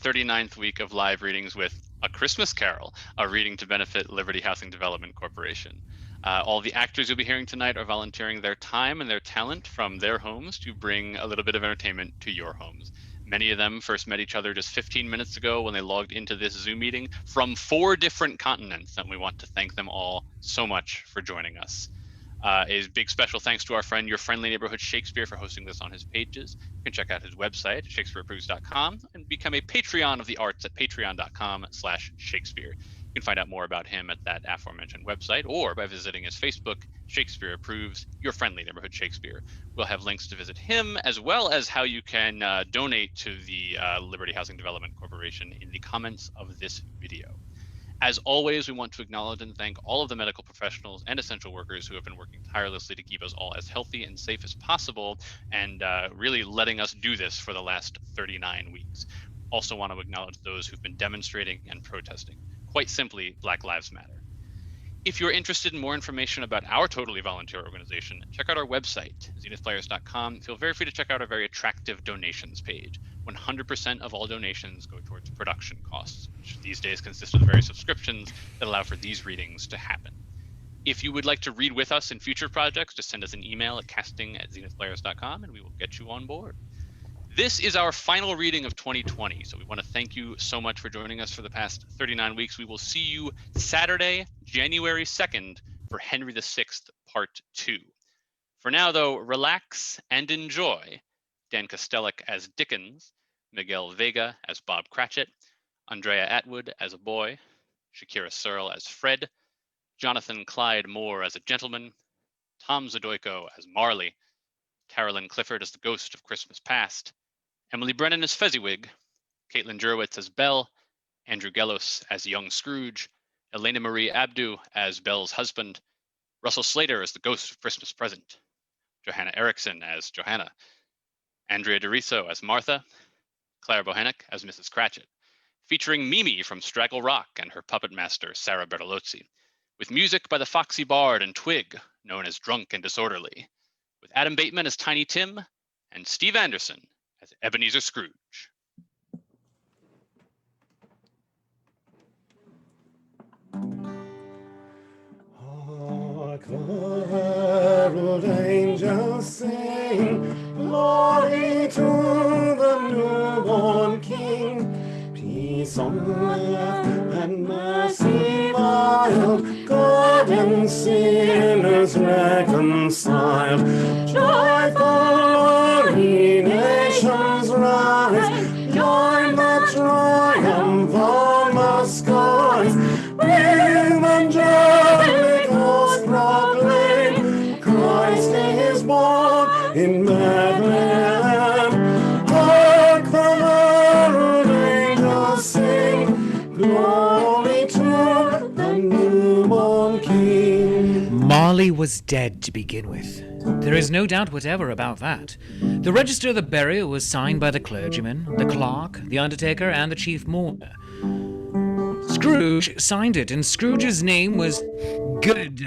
39th week of live readings with A Christmas Carol, a reading to benefit Liberty Housing Development Corporation. All the actors you'll be hearing tonight are volunteering their time and their talent from their homes to bring a little bit of entertainment to your homes. Many of them first met each other just 15 minutes ago when they logged into this Zoom meeting from 4 different continents, and we want to thank them all so much for joining us. A big special thanks to our friend, Your Friendly Neighborhood Shakespeare, for hosting this on his pages. You can check out his website, shakespeareapproves.com, and become a Patreon of the arts at patreon.com/Shakespeare. You can find out more about him at that aforementioned website or by visiting his Facebook, Shakespeare Approves, Your Friendly Neighborhood Shakespeare. We'll have links to visit him as well as how you can donate to the Liberty Housing Development Corporation in the comments of this video. As always, we want to acknowledge and thank all of the medical professionals and essential workers who have been working tirelessly to keep us all as healthy and safe as possible, and really letting us do this for the last 39 weeks. Also want to acknowledge those who've been demonstrating and protesting. Quite simply, Black Lives Matter. If you're interested in more information about our totally volunteer organization, check out our website, zenithplayers.com. Feel very free to check out our very attractive donations page. 100% of all donations go towards production costs, which these days consist of the various subscriptions that allow for these readings to happen. If you would like to read with us in future projects, just send us an email at casting@zenithplayers.com and we will get you on board. This is our final reading of 2020, so we want to thank you so much for joining us for the past 39 weeks. We will see you Saturday, January 2nd for Henry VI, Part 2. For now, though, relax and enjoy Dan Kostelik as Dickens, Miguel Vega as Bob Cratchit, Andrea Atwood as a boy, Shakira Searle as Fred, Jonathan Clyde Moore as a gentleman, Tom Zadoyko as Marley, Carolyn Clifford as the ghost of Christmas past, Emily Brennan as Fezziwig, Caitlin Jurwitz as Belle, Andrew Gellos as young Scrooge, Elena Marie Abdu as Belle's husband, Russell Slater as the ghost of Christmas present, Johanna Erickson as Johanna, Andrea DeRiso as Martha, Claire Bohanec as Mrs. Cratchit, featuring Mimi from Straggle Rock and her puppet master, Sarah Bertolozzi, with music by the Foxy Bard and Twig, known as Drunk and Disorderly, with Adam Bateman as Tiny Tim and Steve Anderson as Ebenezer Scrooge. Hark the herald angels sing, glory to the newborn King. Peace on earth and mercy mild, God and sinners reconciled. Joyful glory, nations rise, join the triumph on the skies. With angelic host proclaim, Christ is born in Bethlehem. Hark the herald angels sing, glory to the newborn King. Marley was dead to begin with. There is no doubt whatever about that. The register of the burial was signed by the clergyman, the clerk, the undertaker, and the chief mourner. Scrooge signed it, and Scrooge's name was good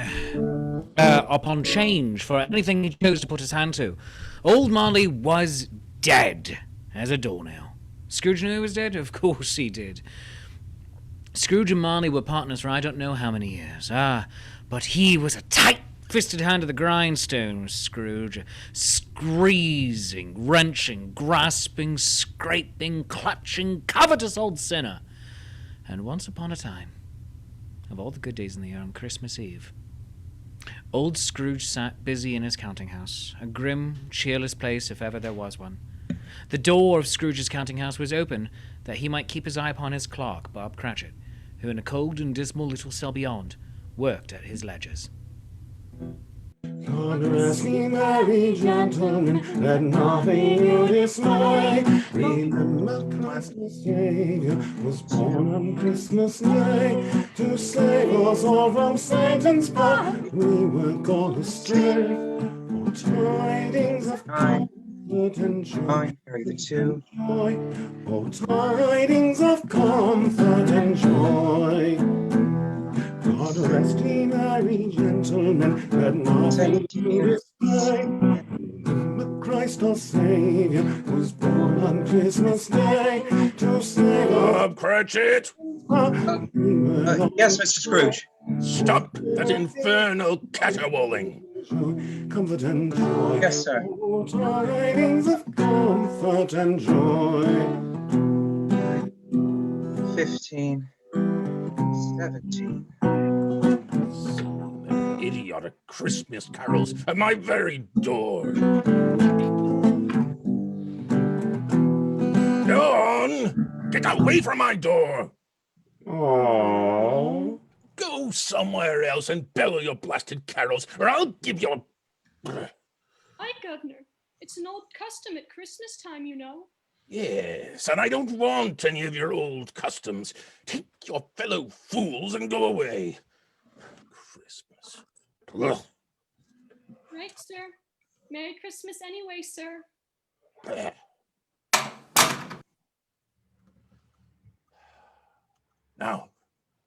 upon change for anything he chose to put his hand to. Old Marley was dead as a doornail. Scrooge knew he was dead? Of course he did. Scrooge and Marley were partners for I don't know how many years. But he was a tight-fisted hand to the grindstone, Scrooge. Squeezing, wrenching, grasping, scraping, clutching, covetous old sinner. And once upon a time, of all the good days in the year, on Christmas Eve, old Scrooge sat busy in his counting house, a grim, cheerless place if ever there was one. The door of Scrooge's counting house was open that he might keep his eye upon his clerk, Bob Cratchit, who in a cold and dismal little cell beyond worked at his ledgers. God rest ye merry gentlemen, let nothing you dismay. Remember Christ the Savior was born on Christmas Day, to save us all from Satan's power. We were gone astray, for tidings of comfort and joy. Oh, tidings of comfort and joy. God rest ye merry gentlemen, let nothing you dismay. Remember Christ our Savior was born on Christmas Day, to save Bob Cratchit? Yes, Mr. Scrooge. Stop that infernal caterwauling. Comfort and joy. Yes, sir. Oh, tidings of comfort and joy. 15, 17. Singing idiotic Christmas carols at my very door. Go on! Get away from my door! Oh. Go somewhere else and bellow your blasted carols, or I'll give you a... Aye, Governor. It's an old custom at Christmas time, you know. Yes, and I don't want any of your old customs. Take your fellow fools and go away. Christmas. Ugh. Right, sir. Merry Christmas anyway, sir. Now,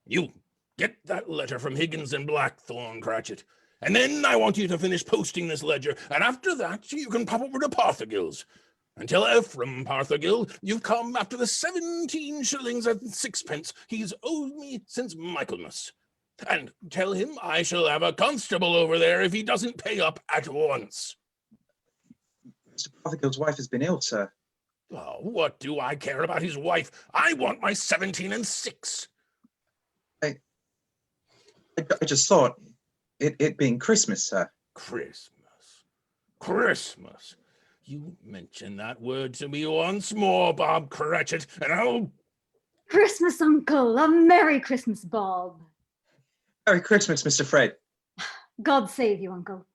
you get that letter from Higgins and Blackthorn, Cratchit, and then I want you to finish posting this ledger, and after that you can pop over to Parthergill's. And tell Ephraim Parthergill you've come after the 17 shillings and sixpence he's owed me since Michaelmas. And tell him I shall have a constable over there if he doesn't pay up at once. Mr. Parthergill's wife has been ill, sir. Oh, what do I care about his wife? I want my 17 and 6. I just thought, it being Christmas, sir. Christmas. Christmas. You mention that word to me once more, Bob Cratchit, and I'll... Christmas, Uncle. A Merry Christmas, Bob. Merry Christmas, Mr. Fred. God save you, Uncle.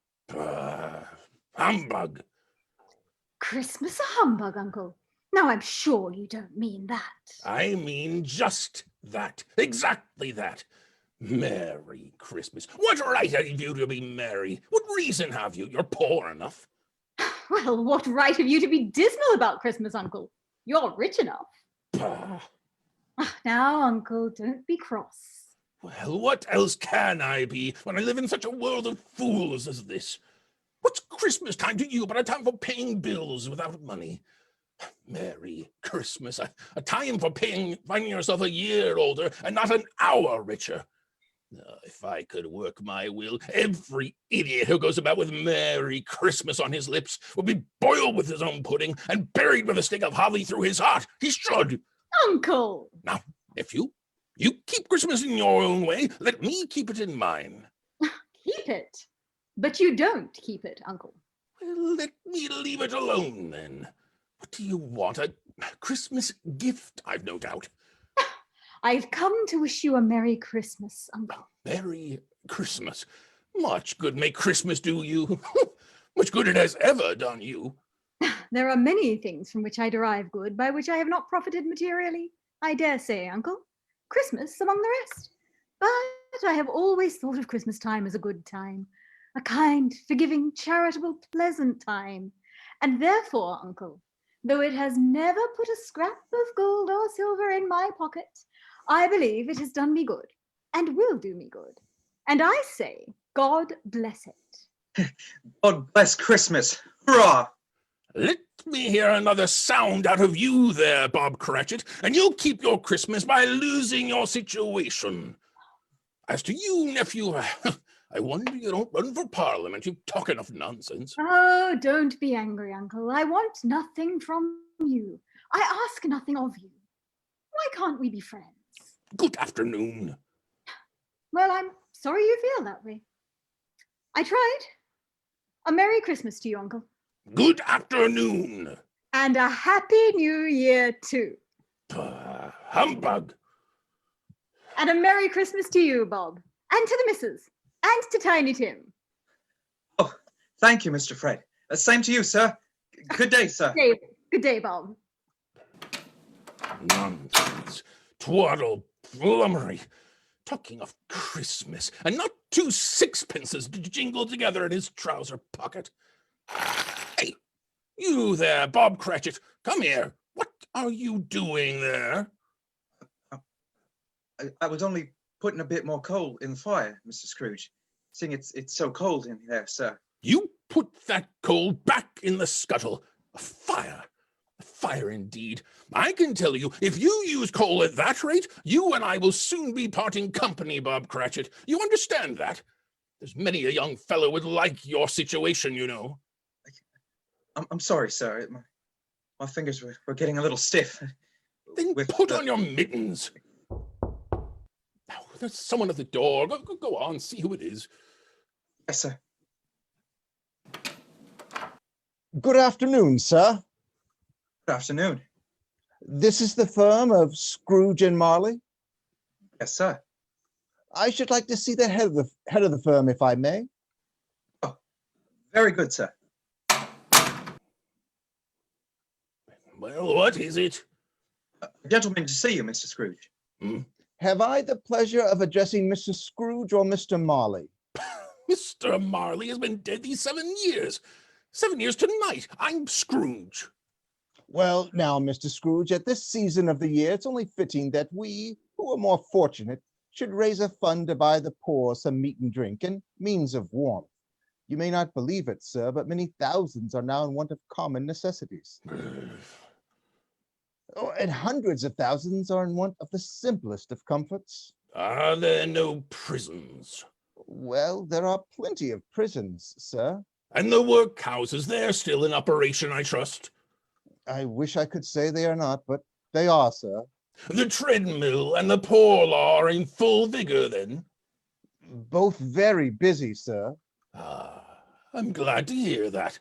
Humbug. Christmas a humbug, Uncle. Now, I'm sure you don't mean that. I mean just that. Exactly that. Merry Christmas. What right have you to be merry? What reason have you? You're poor enough. Well, what right have you to be dismal about Christmas, Uncle? You're rich enough. Bah. Now, Uncle, don't be cross. Well, what else can I be when I live in such a world of fools as this? What's Christmas time to you but a time for paying bills without money? Merry Christmas, a time for finding yourself a year older and not an hour richer. If I could work my will, every idiot who goes about with Merry Christmas on his lips would be boiled with his own pudding and buried with a stick of holly through his heart. He should. Uncle! Now, if you keep Christmas in your own way, let me keep it in mine. Keep it. But you don't keep it, Uncle. Well, let me leave it alone, then. What do you want? A Christmas gift, I've no doubt. I've come to wish you a Merry Christmas, Uncle. Merry Christmas. Much good may Christmas do you. Much good it has ever done you. There are many things from which I derive good, by which I have not profited materially, I dare say, Uncle. Christmas among the rest. But I have always thought of Christmas time as a good time, a kind, forgiving, charitable, pleasant time. And therefore, Uncle, though it has never put a scrap of gold or silver in my pocket, I believe it has done me good, and will do me good. And I say, God bless it. God bless Christmas. Hurrah! Let me hear another sound out of you there, Bob Cratchit, and you'll keep your Christmas by losing your situation. As to you, nephew, I wonder you don't run for Parliament. You talk enough nonsense. Oh, don't be angry, Uncle. I want nothing from you. I ask nothing of you. Why can't we be friends? Good afternoon. Well, I'm sorry you feel that way. I tried. A Merry Christmas to you, Uncle. Good afternoon. And a Happy New Year, too. Humbug. And a Merry Christmas to you, Bob. And to the missus. And to Tiny Tim. Oh, thank you, Mr. Fred. Same to you, sir. Good day, sir. Good day, Bob. Nonsense. Twaddle flummery. Talking of Christmas, and not 2 sixpences to jingle together in his trouser pocket. Hey, you there, Bob Cratchit, come here. What are you doing there? I was only putting a bit more coal in the fire, Mr. Scrooge. Seeing it's so cold in there, sir. You put that coal back in the scuttle. A fire. Fire indeed. I can tell you, if you use coal at that rate, you and I will soon be parting company, Bob Cratchit. You understand that? There's many a young fellow would like your situation, you know. I'm sorry, sir. My fingers were getting a little stiff. Then put on your mittens. Now, there's someone at the door. Go on, see who it is. Yes, sir. Good afternoon, sir. Good afternoon. This is the firm of Scrooge and Marley. Yes, sir. I should like to see the head of the firm, if I may. Oh, very good, sir. Well, what is it? A gentleman to see you, Mr. Scrooge. Have I the pleasure of addressing Mr. Scrooge or Mr. Marley? Mr. Marley has been dead these 7 years. 7 years tonight. I'm Scrooge. Well, now, Mr. Scrooge, at this season of the year, it's only fitting that we, who are more fortunate, should raise a fund to buy the poor some meat and drink and means of warmth. You may not believe it, sir, but many thousands are now in want of common necessities. Oh, and hundreds of thousands are in want of the simplest of comforts. Are there no prisons? Well, there are plenty of prisons, sir. And the workhouses, they're still in operation, I trust. I wish I could say they are not, but they are, sir. The treadmill and the poor law are in full vigor, then? Both very busy, sir. Ah, I'm glad to hear that.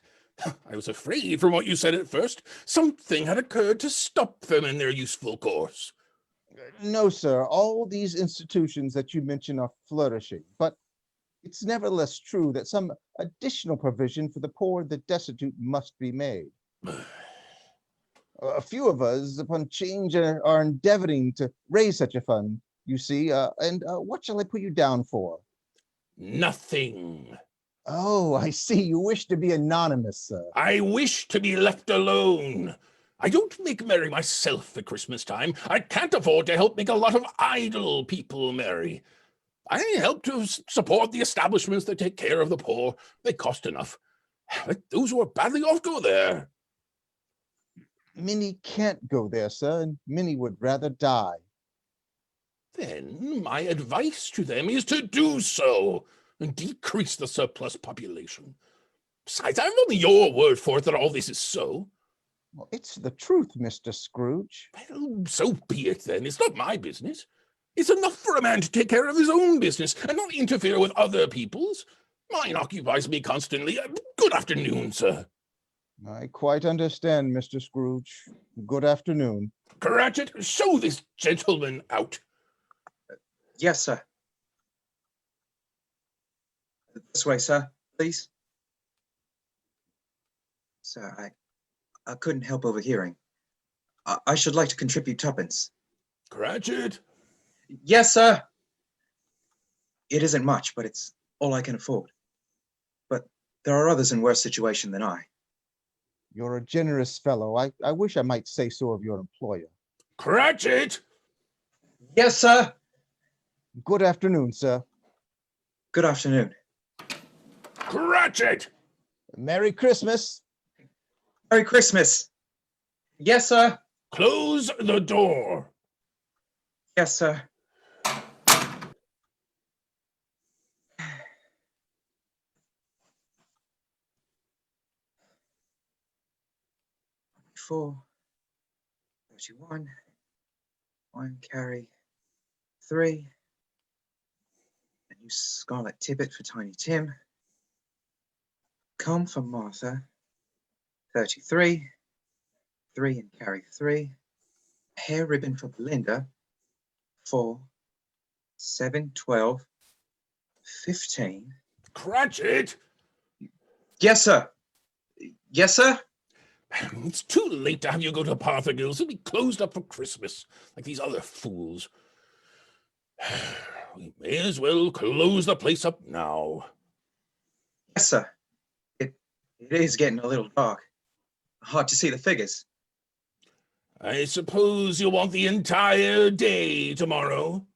I was afraid from what you said at first, something had occurred to stop them in their useful course. No, sir, all these institutions that you mention are flourishing, but it's nevertheless true that some additional provision for the poor and the destitute must be made. A few of us, upon change, are endeavoring to raise such a fund, you see, and what shall I put you down for? Nothing. Oh, I see. You wish to be anonymous, sir. I wish to be left alone. I don't make merry myself at Christmas time. I can't afford to help make a lot of idle people merry. I help to support the establishments that take care of the poor. They cost enough. Let those who are badly off go there. Many can't go there, sir, and many would rather die. Then my advice to them is to do so and decrease the surplus population. Besides, I have only your word for it that all this is so. Well, it's the truth, Mr. Scrooge. Well, so be it then. It's not my business. It's enough for a man to take care of his own business and not interfere with other people's. Mine occupies me constantly. Good afternoon, sir. I quite understand, Mr. Scrooge. Good afternoon. Cratchit, show this gentleman out. Yes, sir. This way, sir, please. Sir, I couldn't help overhearing. I should like to contribute tuppence. Cratchit? Yes, sir. It isn't much, but it's all I can afford. But there are others in worse situation than I. You're a generous fellow. I wish I might say so of your employer. Cratchit! Yes, sir. Good afternoon, sir. Good afternoon. Cratchit! Merry Christmas. Merry Christmas. Yes, sir. Close the door. Yes, sir. Four, 31, 1 carry 3, a new scarlet tippet for Tiny Tim, comb for Martha, 33, 3 and carry 3, hair ribbon for Belinda, 4, 7, 12, 15. Cratchit! Yes, sir. Yes, sir. It's too late to have you go to Parthagil's. It'll be closed up for Christmas, like these other fools. We may as well close the place up now. Yes, sir. It is getting a little dark. Hard to see the figures. I suppose you want the entire day tomorrow?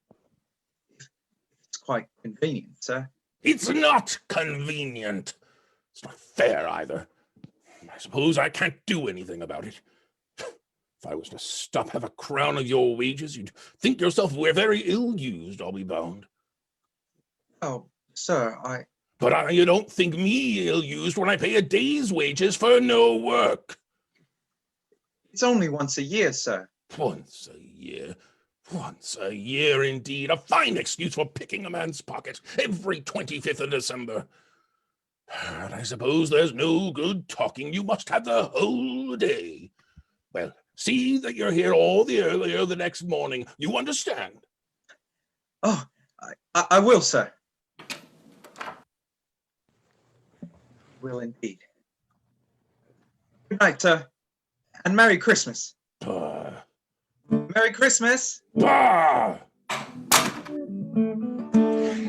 It's quite convenient, sir. It's not convenient. It's not fair either. I suppose I can't do anything about it. If I was to stop half a crown of your wages, you'd think yourself very ill-used, I'll be bound. Oh, sir, But you don't think me ill-used when I pay a day's wages for no work. it's only once a year, sir. Once a year. Once a year, indeed. A fine excuse for picking a man's pocket every 25th of December. But I suppose there's no good talking. You must have the whole day. Well, see that you're here all the earlier the next morning. You understand? Oh, I will, sir. Will indeed. Good night, sir. And Merry Christmas. Bah. Merry Christmas. Bah!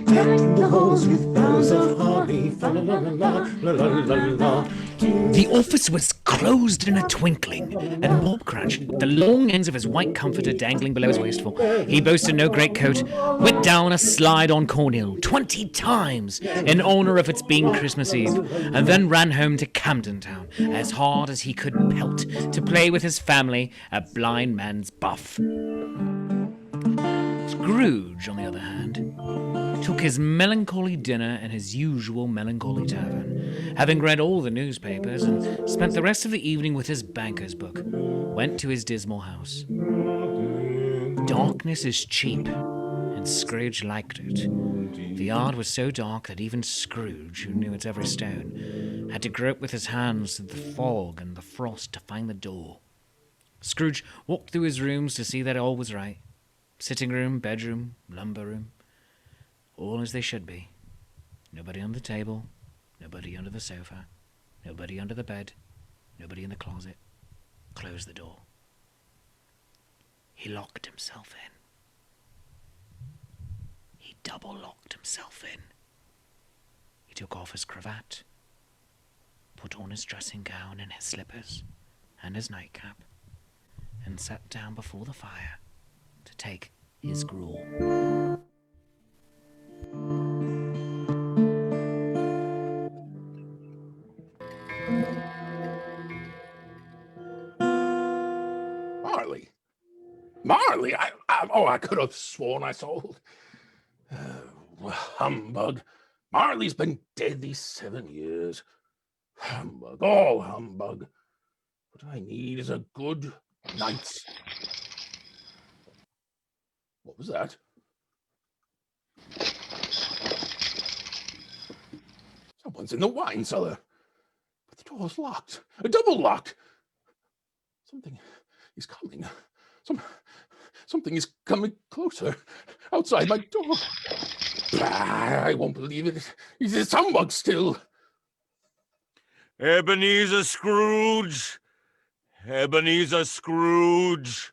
Deck the halls with boughs of holly, fa la la la la la la la la. The office was closed in a twinkling, and Bob Cratch, the long ends of his white comforter dangling below his waistful, he boasted no greatcoat, went down a slide on Cornhill 20 times in honour of its being Christmas Eve, and then ran home to Camden Town as hard as he could pelt to play with his family at blind man's buff. Scrooge, on the other hand, took his melancholy dinner in his usual melancholy tavern, having read all the newspapers and spent the rest of the evening with his banker's book, went to his dismal house. Darkness is cheap, and Scrooge liked it. The yard was so dark that even Scrooge, who knew its every stone, had to grope with his hands through the fog and the frost to find the door. Scrooge walked through his rooms to see that all was right. Sitting room, bedroom, lumber room, all as they should be. Nobody on the table, nobody under the sofa, nobody under the bed, nobody in the closet. Close the door. He locked himself in. He double-locked himself in. He took off his cravat, put on his dressing gown and his slippers and his nightcap, and sat down before the fire to take his gruel. Marley, I could have sworn I saw. Humbug. Marley's been dead these 7 years. Humbug, all humbug. What I need is a good night's. What was that? Someone's in the wine cellar. But the door's locked. Double locked. Something is coming. Something is coming closer. Outside my door. I won't believe it. It's humbug still. Ebenezer Scrooge. Ebenezer Scrooge.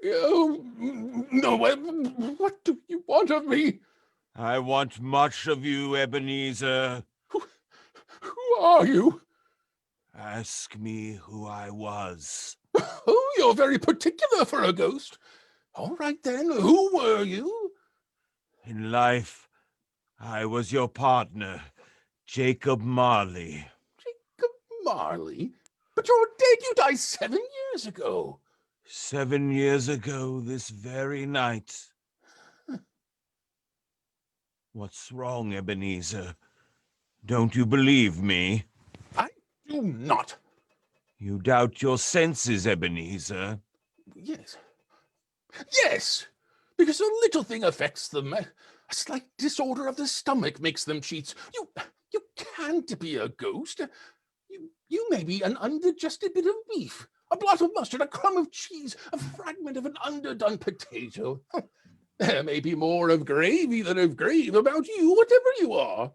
Oh, no, what do you want of me? I want much of you, Ebenezer. Who are you? Ask me who I was. Oh, you're very particular for a ghost. All right then, who were you? In life, I was your partner, Jacob Marley. Jacob Marley? But you're dead. You died 7 years ago. 7 years ago this very night. What's wrong, Ebenezer? Don't you believe me? I do not. You doubt your senses, Ebenezer? Yes. Yes, because a little thing affects them. A slight disorder of the stomach makes them cheats. You can't be a ghost. You may be an undigested bit of beef, a blot of mustard, a crumb of cheese, a fragment of an underdone potato. There may be more of gravy than of grave about you, whatever you are.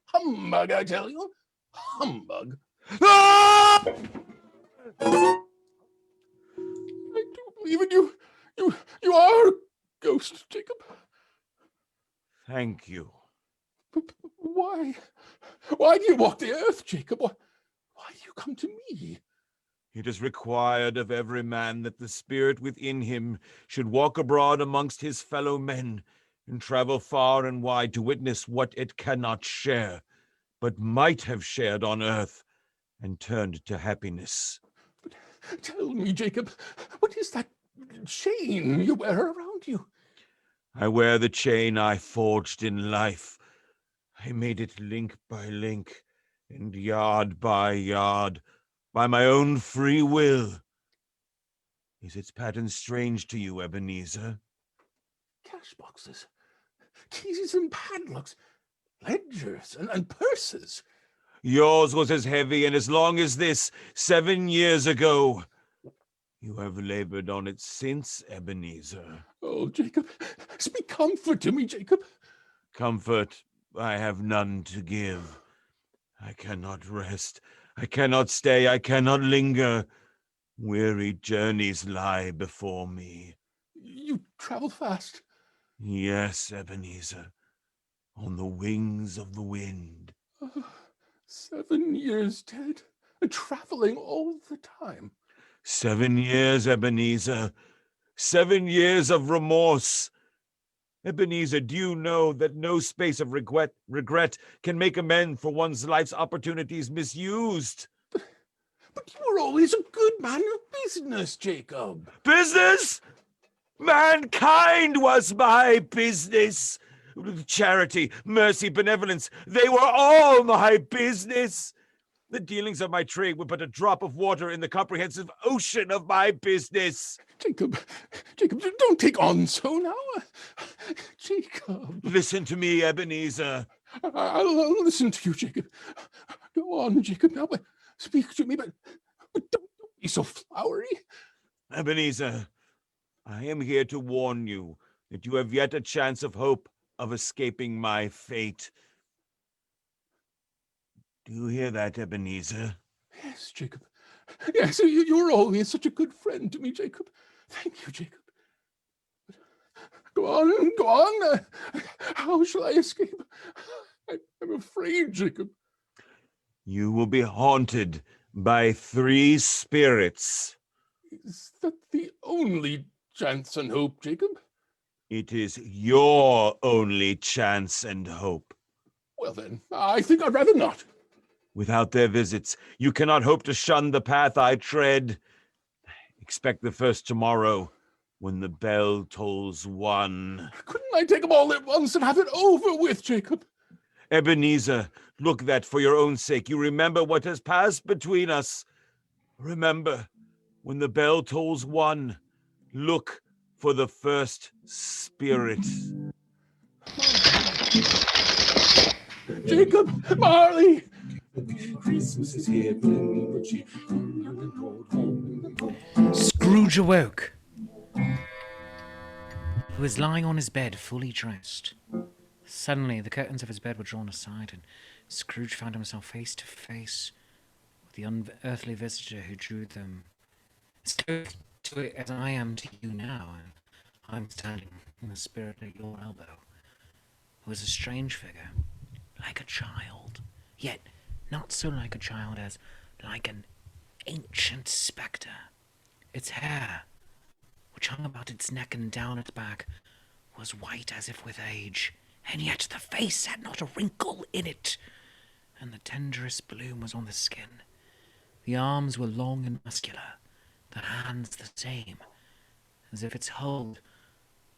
Humbug, I tell you. Humbug. Ah! I do believe in you. You are a ghost, Jacob. Thank you. Why? Why do you walk the earth, Jacob? Why do you come to me? It is required of every man that the spirit within him should walk abroad amongst his fellow men, and travel far and wide to witness what it cannot share, but might have shared on earth, and turned to happiness. But tell me, Jacob, what is that chain you wear around you? I wear the chain I forged in life. I made it link by link, and yard by yard, by my own free will. Is its pattern strange to you, Ebenezer? Cash boxes, keys and padlocks, ledgers and purses. Yours was as heavy and as long as this 7 years ago. You have labored on it since, Ebenezer. Oh, Jacob, speak comfort to me, Jacob. Comfort I have none to give. I cannot rest. I cannot stay. I cannot linger. Weary journeys lie before me. You travel fast. Yes, Ebenezer, on the wings of the wind. 7 years dead, and traveling all the time. 7 years, Ebenezer. 7 years of remorse. Ebenezer, do you know that no space of regret can make amends for one's life's opportunities misused? But you were always a good man of business, Jacob. Business? Mankind was my business. Charity, mercy, benevolence, they were all my business. The dealings of my trade were but a drop of water in the comprehensive ocean of my business. Jacob, don't take on so now. Jacob. Listen to me, Ebenezer. I'll listen to you, Jacob. Go on, Jacob. Now, speak to me, but don't be so flowery. Ebenezer, I am here to warn you that you have yet a chance of hope of escaping my fate. Do you hear that, Ebenezer? Yes, Jacob. Yes, you're always such a good friend to me, Jacob. Thank you, Jacob. Go on. How shall I escape? I'm afraid, Jacob. You will be haunted by 3 spirits. Is that the only chance and hope, Jacob? It is your only chance and hope. Well then, I think I'd rather not. Without their visits, you cannot hope to shun the path I tread. Expect the first tomorrow, when the bell tolls 1. Couldn't I take them all at once and have it over with, Jacob? Ebenezer, look that for your own sake you remember what has passed between us. Remember, when the bell tolls 1, look for the first spirit. Jacob, Marley! Christmas is here. Scrooge awoke. He was lying on his bed, fully dressed. Suddenly, the curtains of his bed were drawn aside, and Scrooge found himself face to face with the unearthly visitor who drew them. As close to it as I am to you now, and I'm standing in the spirit at your elbow. It was a strange figure, like a child, yet not so like a child as like an ancient spectre. Its hair, which hung about its neck and down its back, was white as if with age, and yet the face had not a wrinkle in it, and the tenderest bloom was on the skin. The arms were long and muscular, the hands the same, as if its hold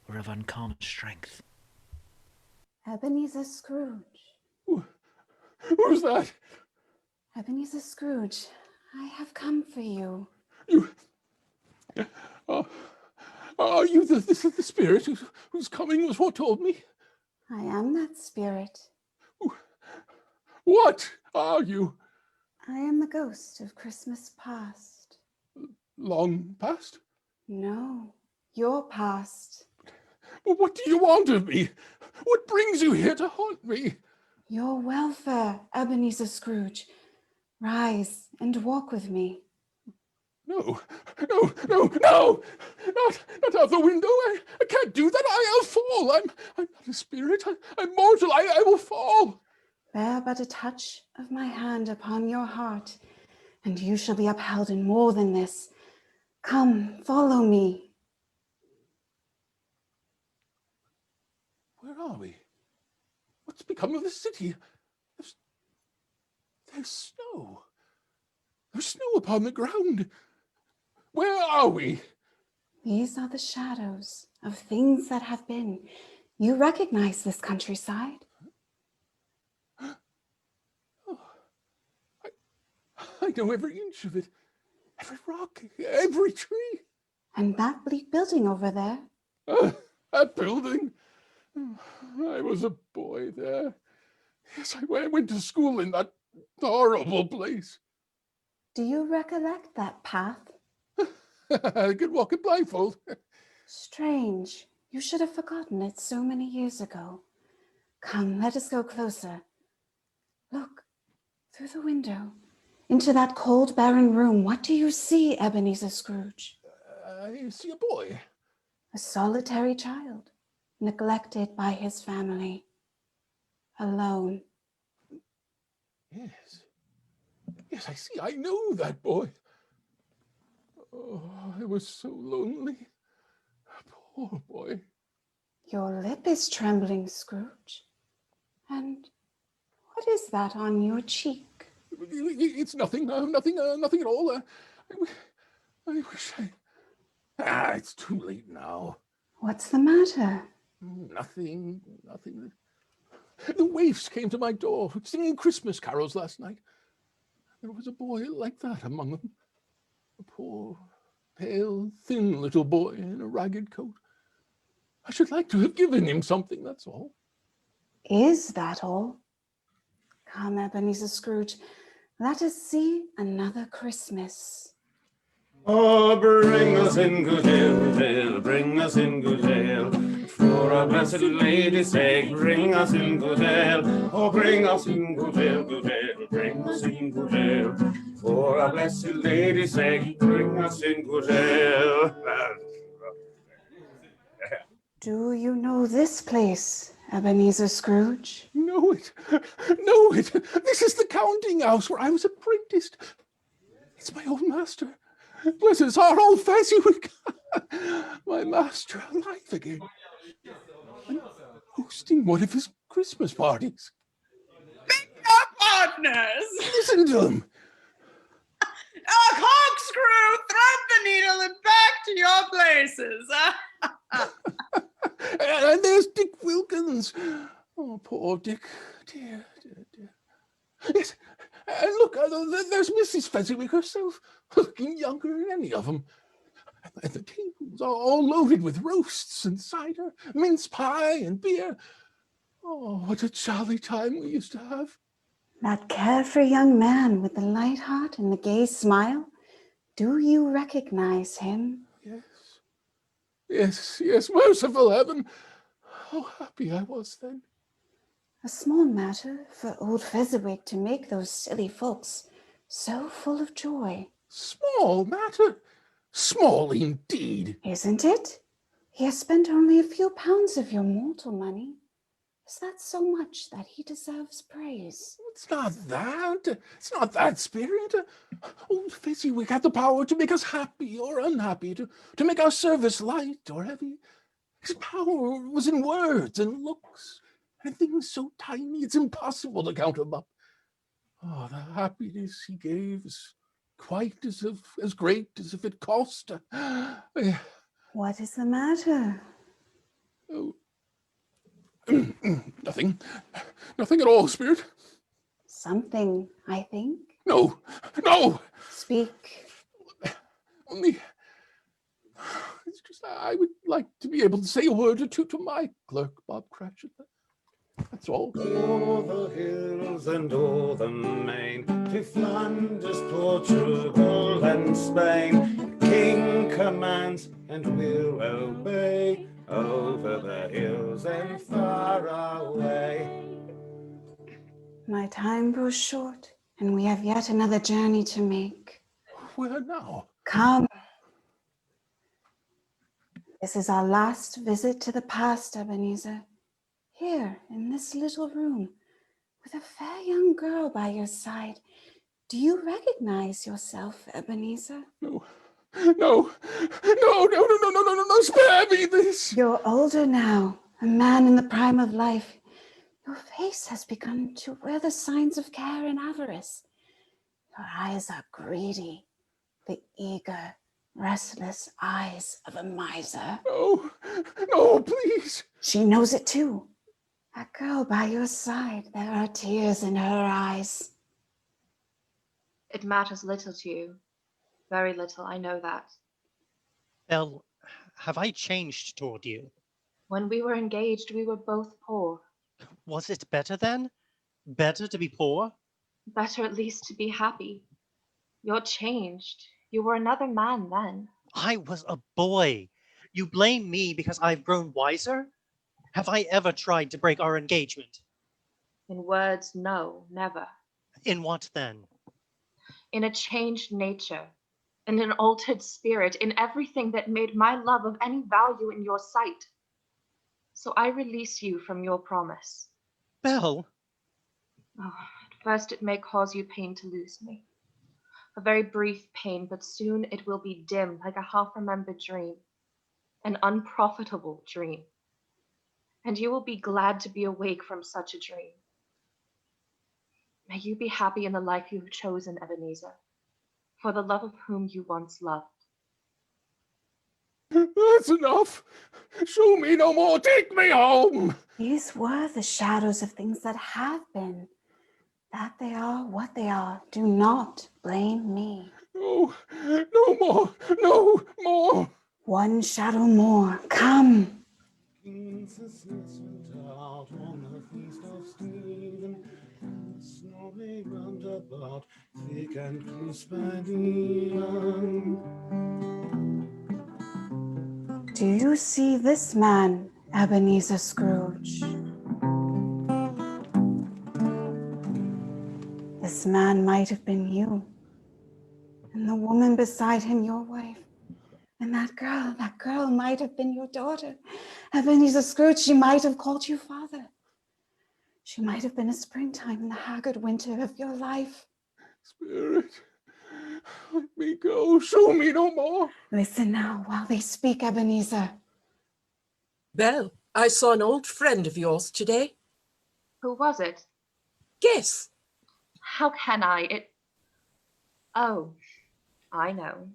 were of uncommon strength. Ebenezer Scrooge. Who's that? Ebenezer Scrooge, I have come for you. You... are you the spirit whose coming was foretold me? I am that spirit. What are you? I am the ghost of Christmas past. Long past? No, your past. But what do you want of me? What brings you here to haunt me? Your welfare, Ebenezer Scrooge. Rise and walk with me. No! Not out the window. I can't do that. I'll fall. I'm not a spirit. I'm mortal. I will fall. Bear but a touch of my hand upon your heart, and you shall be upheld in more than this. Come, follow me. Where are we? What's become of the city? There's snow. There's snow upon the ground. Where are we? These are the shadows of things that have been. You recognize this countryside? Oh, I know every inch of it. Every rock, every tree. And that bleak building over there? That building. I was a boy there. Yes, I went to school in that horrible place. Do you recollect that path? I could walk it blindfold. Strange. You should have forgotten it so many years ago. Come, let us go closer. Look, through the window, into that cold, barren room. What do you see, Ebenezer Scrooge? I see a boy. A solitary child, neglected by his family. Alone. Yes. Yes, I see. I know that boy. Oh, I was so lonely. Poor boy. Your lip is trembling, Scrooge. And what is that on your cheek? It's nothing. Nothing at all. I wish I... it's too late now. What's the matter? Nothing. The waifs came to my door, singing Christmas carols last night. There was a boy like that among them. A poor, pale, thin little boy in a ragged coat. I should like to have given him something, that's all. Is that all? Come, Ebenezer Scrooge, let us see another Christmas. Oh, bring us in good ale, bring us in good ale. For our blessed Lady's sake, bring us in good ale. Oh, bring us in good ale, bring us in good ale. For our blessed Lady's sake, bring us in good ale. Do you know this place, Ebenezer Scrooge? Know it. This is the counting house where I was apprenticed. It's my old master. Bless his heart, old Fezziwig. My master alive again. I'm hosting one of his Christmas parties. Pick up, partners! Listen to him. A corkscrew, thread the needle, and back to your places. And there's Dick Wilkins. Oh, poor Dick. Dear. Yes, and look, there's Mrs. Fezziwig herself, looking younger than any of them. And the tables are all loaded with roasts and cider, mince pie and beer. Oh, what a jolly time we used to have. That carefree young man with the light heart and the gay smile, do you recognize him? Yes, merciful heaven. How happy I was then. A small matter for old Fezziwig to make those silly folks so full of joy. Small matter? Small indeed. Isn't it? He has spent only a few pounds of your mortal money. Is that so much that he deserves praise? It's not that. It's not that, Spirit. Old Fezziwig had the power to make us happy or unhappy, to make our service light or heavy. His power was in words and looks, and things so tiny it's impossible to count them up. Oh, the happiness he gave is quite as great as if it cost. What is the matter? Oh. Nothing at all, Spirit. Something, I think. No. Speak. Only, it's just I would like to be able to say a word or two to my clerk, Bob Cratchit. That's all. O'er the hills and o'er the main, to Flanders, Portugal and Spain, the King commands and we'll obey, over the hills and far away. My time grows short, and we have yet another journey to make. Where now? Come. This is our last visit to the past, Ebenezer. Here, in this little room, with a fair young girl by your side. Do you recognize yourself, Ebenezer? No, spare me this. You're older now, a man in the prime of life. Your face has begun to wear the signs of care and avarice. Your eyes are greedy, the eager, restless eyes of a miser. No, no, please. She knows it too. That girl by your side, there are tears in her eyes. It matters little to you. Very little, I know that. Belle, have I changed toward you? When we were engaged, we were both poor. Was it better then? Better to be poor? Better at least to be happy. You're changed. You were another man then. I was a boy. You blame me because I've grown wiser? Have I ever tried to break our engagement? In words, no, never. In what then? In a changed nature, in an altered spirit, in everything that made my love of any value in your sight. So I release you from your promise. Belle? Oh, at first it may cause you pain to lose me. A very brief pain, but soon it will be dim like a half-remembered dream, an unprofitable dream. And you will be glad to be awake from such a dream. May you be happy in the life you have chosen, Ebenezer, for the love of whom you once loved. That's enough. Show me no more. Take me home. These were the shadows of things that have been. That they are what they are. Do not blame me. No, no more. No more. One shadow more. Come. Princesses went out on the feast of Stephen, and the snow lay round about, thick and crisp and even. Do you see this man, Ebenezer Scrooge? This man might have been you, and the woman beside him your wife. And that girl might have been your daughter. Ebenezer Scrooge, she might have called you father. She might have been a springtime in the haggard winter of your life. Spirit, let me go. Show me no more. Listen now while they speak, Ebenezer. Belle, I saw an old friend of yours today. Who was it? Guess. How can I? Oh, I know.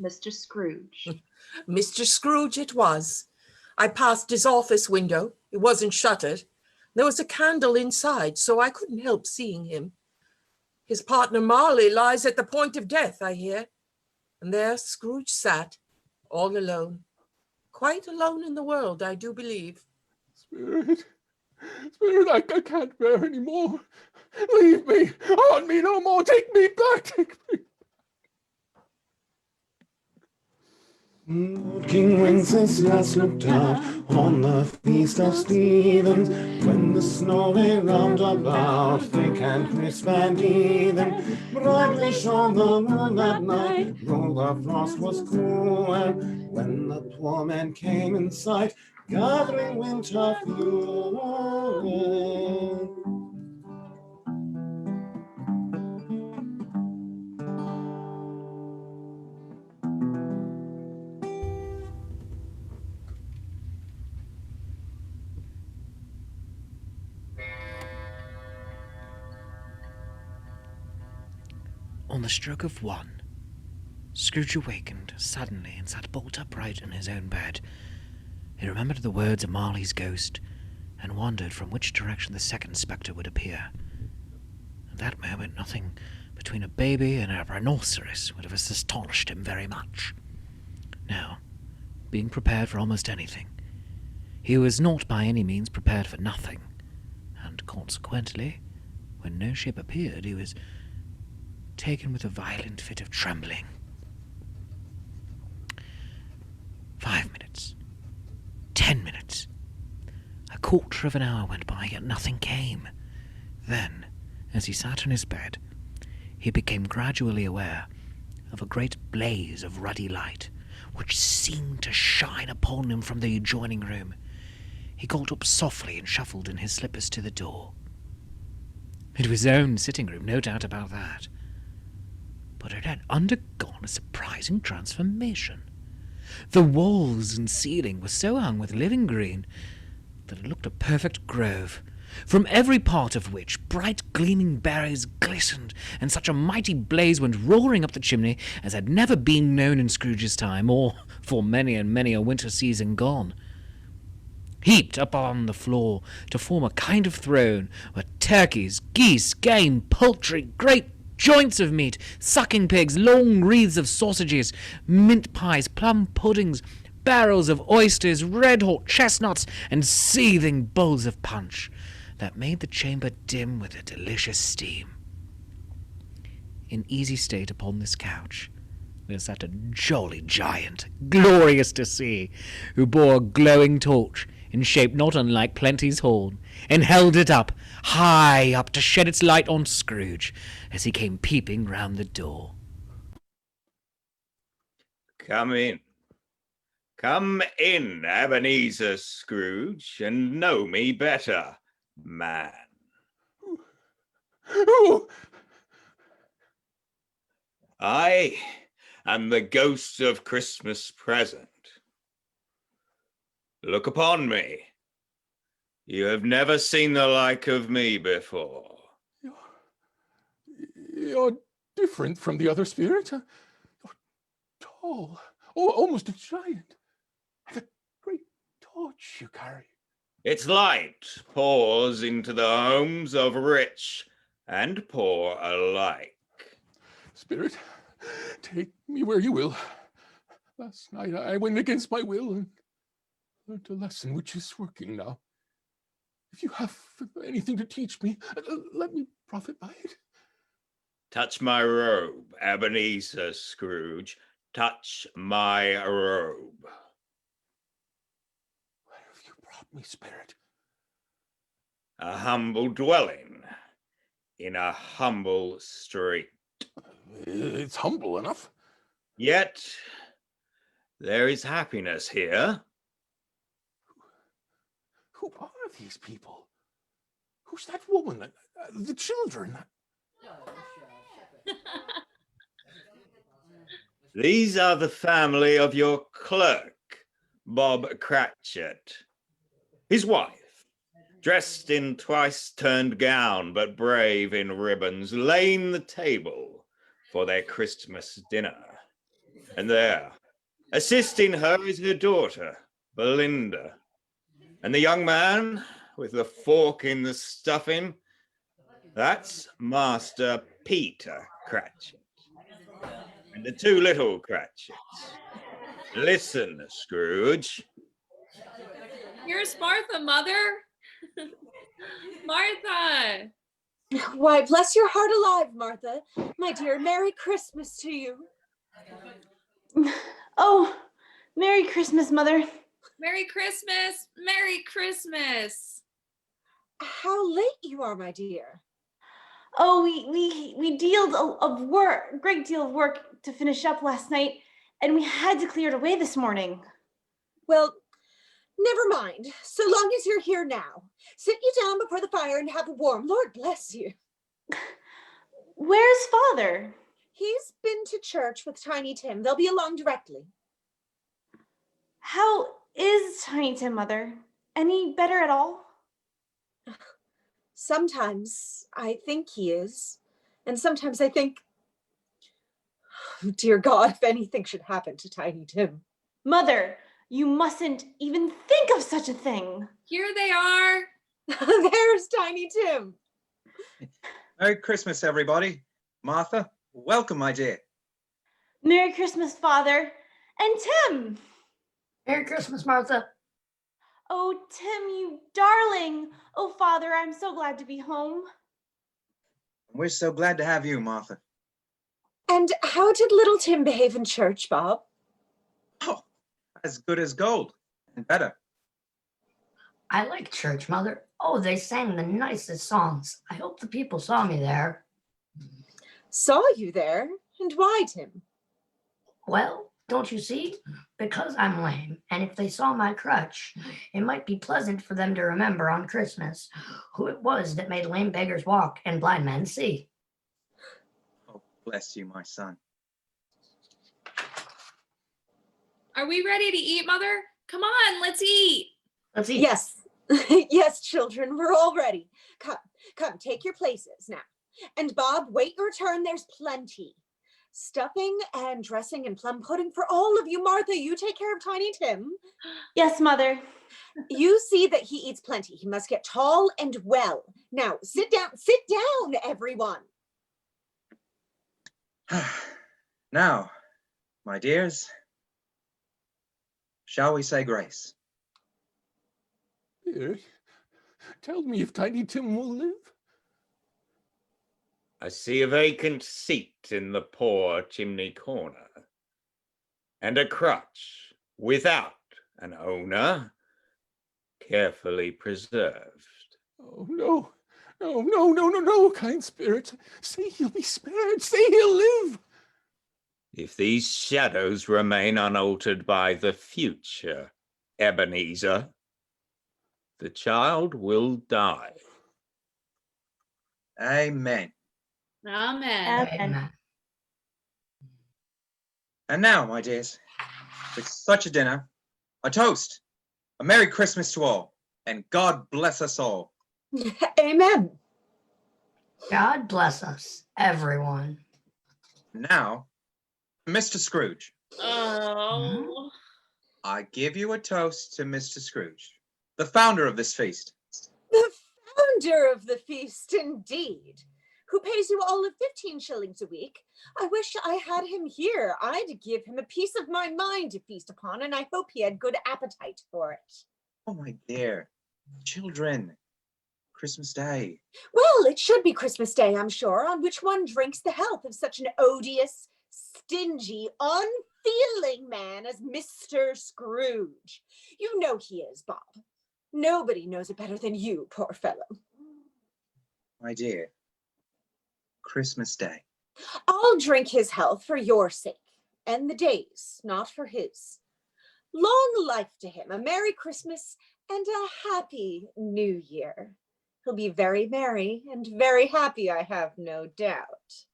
Mr. Scrooge. Mr. Scrooge it was. I passed his office window. It wasn't shuttered. There was a candle inside, so I couldn't help seeing him. His partner Marley lies at the point of death, I hear. And there Scrooge sat, all alone. Quite alone in the world, I do believe. Spirit, I can't bear any more. Leave me. Haunt me no more. Take me back. Take me. King Wenceslas looked out on the feast of Stephen, when the snow lay round about, thick and crisp and even. Brightly shone the moon that night, though the frost was cruel, when the poor man came in sight, gathering winter fuel. On the stroke of 1, Scrooge awakened suddenly and sat bolt upright in his own bed. He remembered the words of Marley's ghost and wondered from which direction the second spectre would appear. At that moment, nothing between a baby and a rhinoceros would have astonished him very much. Now, being prepared for almost anything, he was not by any means prepared for nothing, and consequently, when no ship appeared, he was taken with a violent fit of trembling. 5 minutes. 10 minutes. A quarter of an hour went by, yet nothing came. Then, as he sat in his bed, he became gradually aware of a great blaze of ruddy light, which seemed to shine upon him from the adjoining room. He got up softly and shuffled in his slippers to the door. It was his own sitting room, no doubt about that. But it had undergone a surprising transformation. The walls and ceiling were so hung with living green that it looked a perfect grove. from every part of which bright gleaming berries glistened, and such a mighty blaze went roaring up the chimney as had never been known in Scrooge's time, or for many and many a winter season gone. Heaped upon the floor to form a kind of throne were turkeys, geese, game, poultry, great joints of meat, sucking pigs, long wreaths of sausages, mint pies, plum puddings, barrels of oysters, red-hot chestnuts, and seething bowls of punch that made the chamber dim with a delicious steam. In easy state upon this couch there sat a jolly giant, glorious to see, who bore a glowing torch in shape not unlike Plenty's horn, and held it up, high up, to shed its light on Scrooge as he came peeping round the door. Come in. Come in, Ebenezer Scrooge, and know me better, man. I am the ghost of Christmas present. Look upon me. You have never seen the like of me before. You're different from the other spirits. You're tall, almost a giant. And a great torch you carry. Its light pours into the homes of rich and poor alike. Spirit, take me where you will. Last night I went against my will and learned a lesson which is working now. If you have anything to teach me, let me profit by it. Touch my robe, Ebenezer Scrooge. Touch my robe. Where have you brought me, Spirit? A humble dwelling in a humble street. It's humble enough. Yet there is happiness here. Who are these people? Who's that woman? The children? These are the family of your clerk, Bob Cratchit. His wife, dressed in twice-turned gown, but brave in ribbons, laying the table for their Christmas dinner. And there, assisting her, is her daughter, Belinda. And the young man with the fork in the stuffing, that's Master Peter Cratchit. And the two little Cratchits. Listen, Scrooge. Here's Martha, Mother. Martha. Why, bless your heart alive, Martha. My dear, Merry Christmas to you. Oh, Merry Christmas, Mother. Merry Christmas. Merry Christmas. How late you are, my dear. Oh, we dealt of work, a great deal of work to finish up last night, and we had to clear it away this morning. Well, never mind. So long as you're here now. Sit you down before the fire and have a warm. Lord bless you. Where's Father? He's been to church with Tiny Tim. They'll be along directly. How is Tiny Tim, Mother? Any better at all? Sometimes I think he is. And sometimes I think, oh, dear God, if anything should happen to Tiny Tim. Mother, you mustn't even think of such a thing. Here they are. There's Tiny Tim. Merry Christmas, everybody. Martha, welcome, my dear. Merry Christmas, Father. And Tim. Merry Christmas, Martha. Oh, Tim, you darling. Oh, Father, I'm so glad to be home. We're so glad to have you, Martha. And how did little Tim behave in church, Bob? Oh, as good as gold, and better. I like church, Mother. Oh, they sang the nicest songs. I hope the people saw me there. Saw you there? And why, Tim? Well, don't you see? Because I'm lame, and if they saw my crutch, it might be pleasant for them to remember on Christmas who it was that made lame beggars walk and blind men see. Oh, bless you, my son. Are we ready to eat, Mother? Come on, let's eat. Let's eat. Yes, Yes, children, we're all ready. Come, take your places now. And Bob, wait your turn, there's plenty. Stuffing and dressing and plum pudding for all of you. Martha, you take care of Tiny Tim. Yes, Mother. You see that he eats plenty. He must get tall and well. Now, sit down, everyone. Now, my dears, shall we say grace? Dear, tell me if Tiny Tim will live. I see a vacant seat in the poor chimney corner, and a crutch without an owner, carefully preserved. Oh, no. No, kind spirit. Say he'll be spared. Say he'll live. If these shadows remain unaltered by the future, Ebenezer, the child will die. Amen. Amen. And now, my dears, with such a dinner, a toast, a Merry Christmas to all, and God bless us all. Amen. God bless us, everyone. Now, Mr. Scrooge, Oh. I give you a toast to Mr. Scrooge, the founder of this feast. The founder of the feast, indeed, who pays you all of 15 shillings a week. I wish I had him here. I'd give him a piece of my mind to feast upon, and I hope he had good appetite for it. Oh, my dear, children, Christmas Day. Well, it should be Christmas Day, I'm sure, on which one drinks the health of such an odious, stingy, unfeeling man as Mr. Scrooge. You know he is, Bob. Nobody knows it better than you, poor fellow. My dear, Christmas Day. I'll drink his health for your sake, and the day's, not for his. Long life to him, a Merry Christmas, and a Happy New Year. He'll be very merry and very happy, I have no doubt.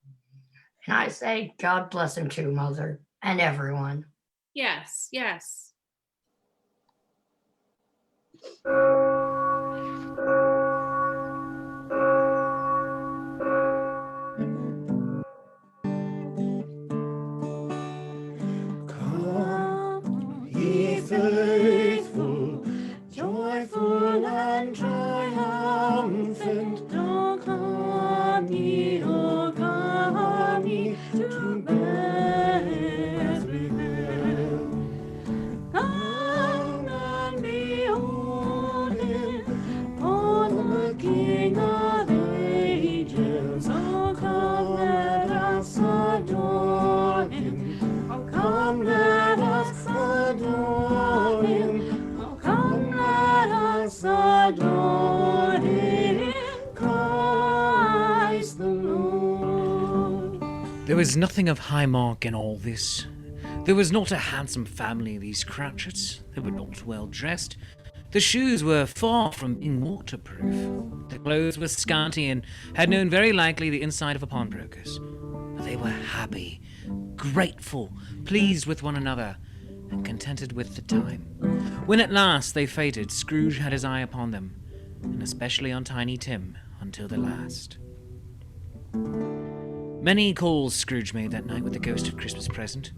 And I say, God bless him too, Mother, and everyone. Yes, yes. Come, ye faithful, joyful and triumphant, come ye, oh come ye to Bethlehem. Come and behold him, born the King of ages. Oh come, let us adore him. Oh come, let us adore him. Oh come, let us adore him, Christ the Lord. There was nothing of high mark in all this. There was not a handsome family, these Cratchits. They were not well dressed. The shoes were far from being waterproof. The clothes were scanty and had known very likely the inside of a pawnbroker's. But they were happy, grateful, pleased with one another, and contented with the time. When at last they faded, Scrooge had his eye upon them, and especially on Tiny Tim, until the last. Many calls Scrooge made that night with the ghost of Christmas present.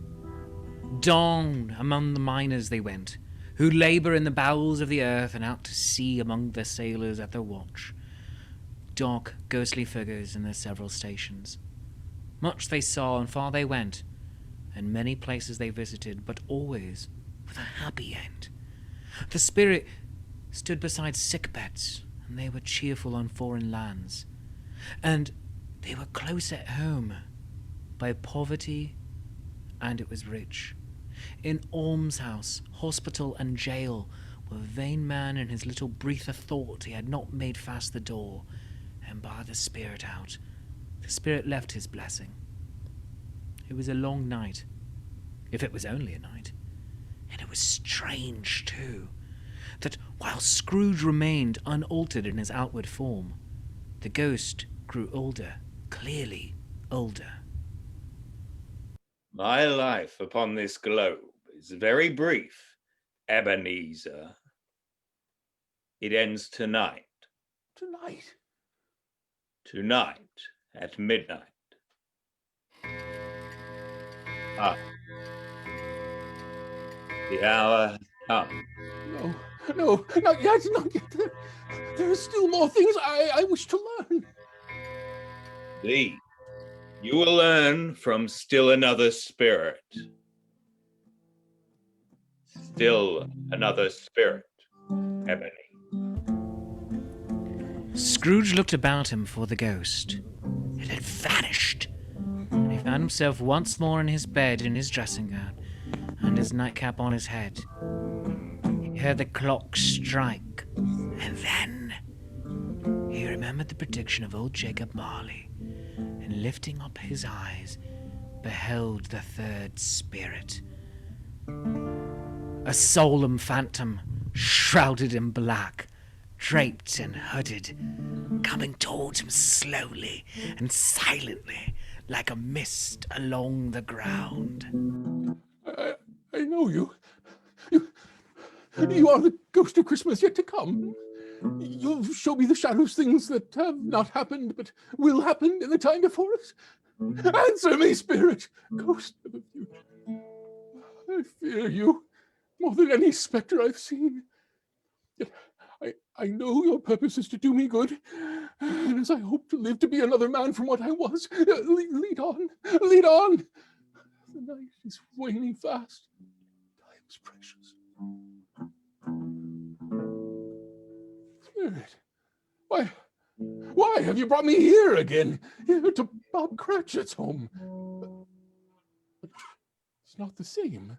Down among the miners they went, who labour in the bowels of the earth, and out to sea among the sailors at their watch. Dark, ghostly figures in their several stations. Much they saw, and far they went, and many places they visited, but always with a happy end. The spirit stood beside sick beds, and they were cheerful on foreign lands, and they were close at home by poverty, and it was rich. In almshouse, hospital, and jail, were vain man in his little breath of thought he had not made fast the door, and bar the spirit out. The spirit left his blessing. It was a long night, if it was only a night, and it was strange, too, that while Scrooge remained unaltered in his outward form, the ghost grew older, clearly older. My life upon this globe is very brief, Ebenezer. It ends tonight. Tonight? Tonight at midnight. Ah. The hour has come. No, not yet, not yet. There are still more things I wish to learn. These you will learn from still another spirit. Still another spirit, Ebony. Scrooge looked about him for the ghost. It had vanished. And he found himself once more in his bed in his dressing gown and his nightcap on his head. He heard the clock strike, and then he remembered the prediction of old Jacob Marley, and lifting up his eyes, beheld the third spirit. A solemn phantom, shrouded in black, draped and hooded, coming towards him slowly and silently, like a mist along the ground. I know you. You are the ghost of Christmas yet to come. You'll show me the shadows, things that have not happened, but will happen in the time before us. Answer me, spirit, ghost of the future. I fear you more than any specter I've seen. Yet I know your purpose is to do me good, and as I hope to live to be another man from what I was, lead on, lead on. The night is waning fast. Time is precious. Spirit, why have you brought me here again? Here to Bob Cratchit's home. But it's not the same.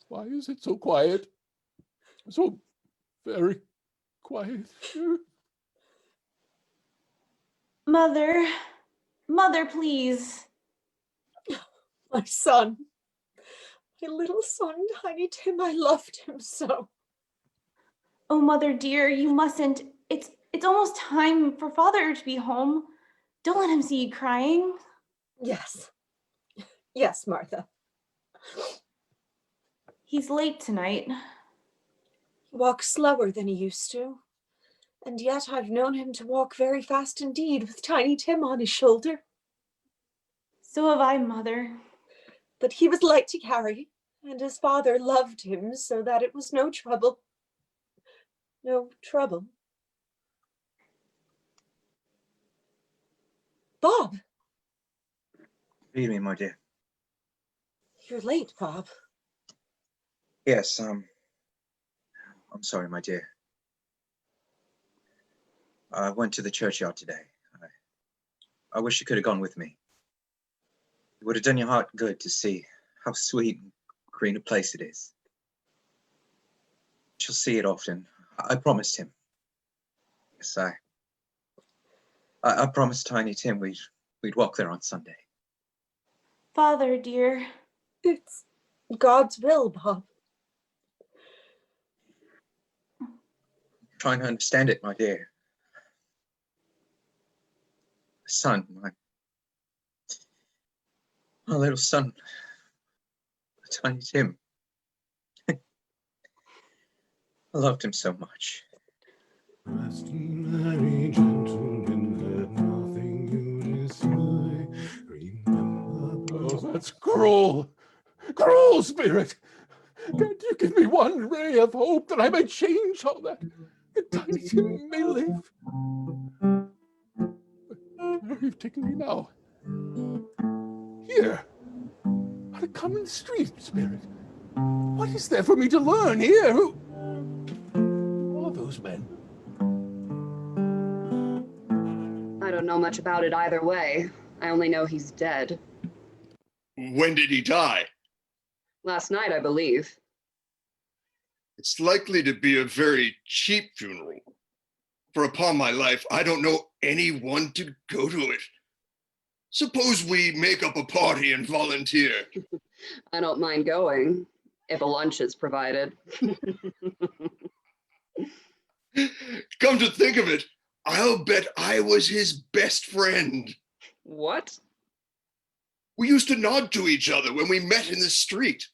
Why is it so quiet? So very quiet here? Mother, please. My son. My little son, Tiny Tim, I loved him so. Oh, Mother dear, you mustn't. It's almost time for Father to be home. Don't let him see you crying. Yes. Yes, Martha. He's late tonight. He walks slower than he used to. And yet I've known him to walk very fast indeed with Tiny Tim on his shoulder. So have I, Mother. But he was light to carry, and his father loved him so that it was no trouble. No trouble. Bob! Read me, my dear. You're late, Bob. Yes, I'm sorry, my dear. I went to the churchyard today. I wish you could have gone with me. It would have done your heart good to see how sweet and green a place it is. She'll see it often. I promised him. Yes, I promised Tiny Tim we'd walk there on Sunday. Father dear. It's God's will, Bob. I'm trying to understand it, my dear. Son, my little son, Tiny Tim. I loved him so much. Rest ye merry gentlemen, let nothing you dismay. Remember. Oh, that's cruel. Cruel, spirit. Can't you give me one ray of hope that I may change all that? That Tiny Tim may live. Where have you taken me now? Here. On a common street, spirit. What is there for me to learn here? Who are those men? I don't know much about it either way. I only know he's dead. When did he die? Last night, I believe. It's likely to be a very cheap funeral. For upon my life, I don't know anyone to go to it. Suppose we make up a party and volunteer. I don't mind going, if a lunch is provided. Come to think of it, I'll bet I was his best friend. What? We used to nod to each other when we met in the street.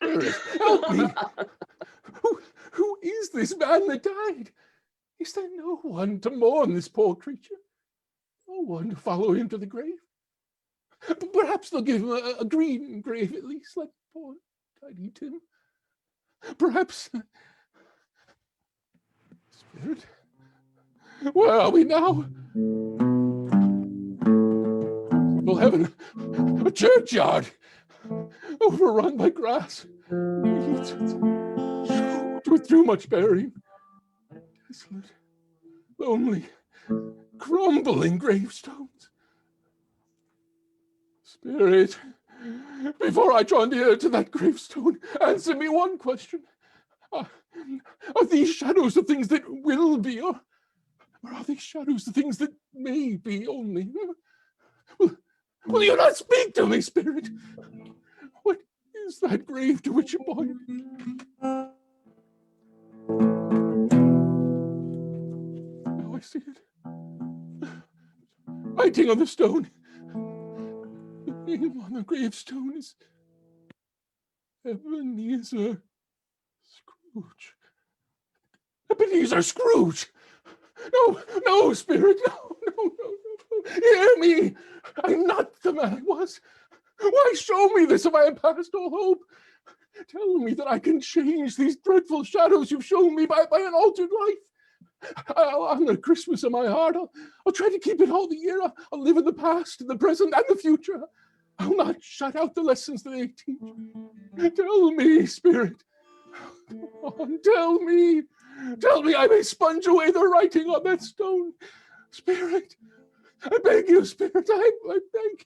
Help me. Who is this man that died? Is there no one to mourn this poor creature? No one to follow him to the grave? Perhaps they'll give him a green grave at least, like poor Tiny Tim. Perhaps... Spirit, where are we now? Well, heaven, a churchyard, overrun by grass. With too much burying. Desolate, lonely, crumbling gravestones. Spirit, before I draw near to that gravestone, answer me one question. Are these shadows the things that will be, or are these shadows the things that may be only? Will you not speak to me, Spirit? What is that grave to which you point? Now I see it. Writing on the stone. The name on the gravestone is Ebenezer Scrooge. Ebenezer Scrooge! No, Spirit, no. Hear me! I'm not the man I was. Why show me this if I am past all hope? Tell me that I can change these dreadful shadows you've shown me by an altered life. I'll honor Christmas in my heart. I'll try to keep it all the year. I'll live in the past, the present, and the future. I'll not shut out the lessons that they teach. Tell me, Spirit. Come on, tell me. Tell me I may sponge away the writing on that stone. Spirit, I beg you, Spirit, I beg you.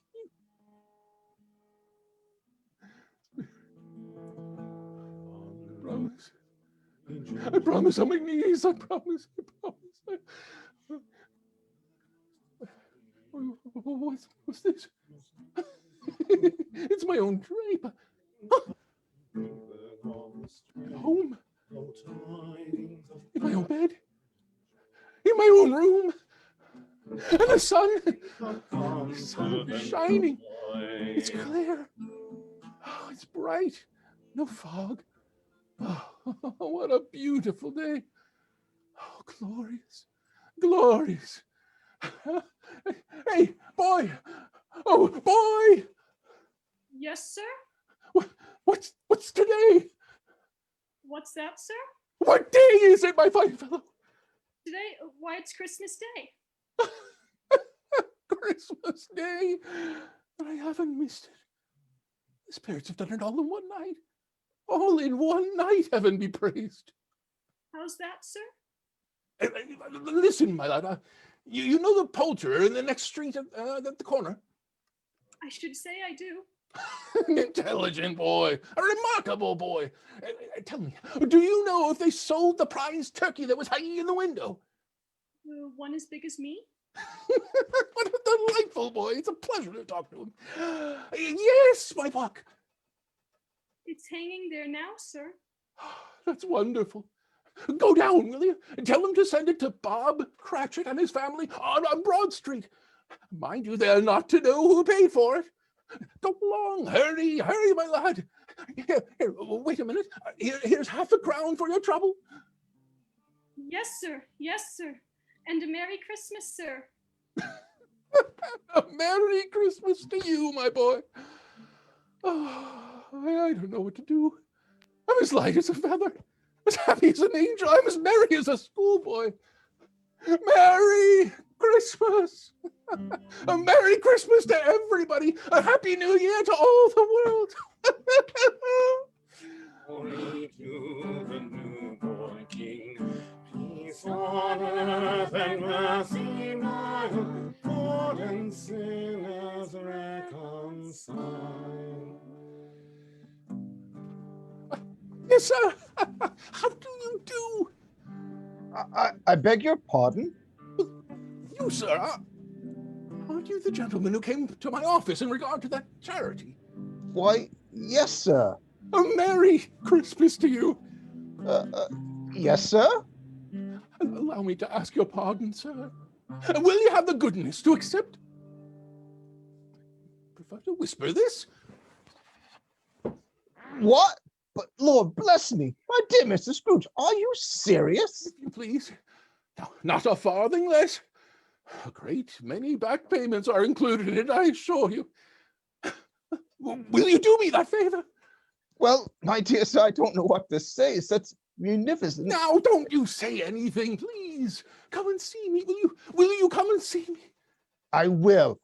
I promise on my knees, I promise. What's this? It's my own drape. Home. In my own bed. In my own room. And the sun is shining. It's clear. Oh, it's bright. No fog. Oh, what a beautiful day. Oh, glorious. Glorious. Hey, boy. Oh, boy. Yes, sir? What's today? What's that, sir? What day is it, my fine fellow? Today? Why, it's Christmas Day. Christmas Day. But I haven't missed it. The spirits have done it all in one night. All in one night, heaven be praised. How's that, sir? Listen, my lad. You know the poulterer in the next street at the corner? I should say I do. An intelligent boy. A remarkable boy. Tell me, do you know if they sold the prize turkey that was hanging in the window? One as big as me? What a delightful boy. It's a pleasure to talk to him. Yes, my buck. It's hanging there now, sir. That's wonderful. Go down, will you? And tell him to send it to Bob Cratchit and his family on Broad Street. Mind you, they're not to know who paid for it. Go along, hurry, my lad. Here, wait a minute. Here's £50 for your trouble. Yes, sir. Yes, sir. And a Merry Christmas, sir. A Merry Christmas to you, my boy. Oh, I don't know what to do. I'm as light as a feather, as happy as an angel. I'm as merry as a schoolboy. Merry Christmas. A Merry Christmas to everybody. A Happy New Year to all the world. Glory to the newborn King. Peace on earth and mercy mild. God and sinners reconciled. Yes, sir. How do you do? I beg your pardon? You, sir, aren't you the gentleman who came to my office in regard to that charity? Why, yes, sir. A Merry Christmas to you. Yes, sir? Allow me to ask your pardon, sir. Will you have the goodness to accept? Prefer to whisper this? What? But Lord bless me, my dear Mr. Scrooge, are you serious? Please, no, not a farthing less. A great many back payments are included in it, I assure you. Will you do me that favor? Well, my dear sir, I don't know what to say. Such munificent. Now, don't you say anything, please. Come and see me. Will you come and see me? I will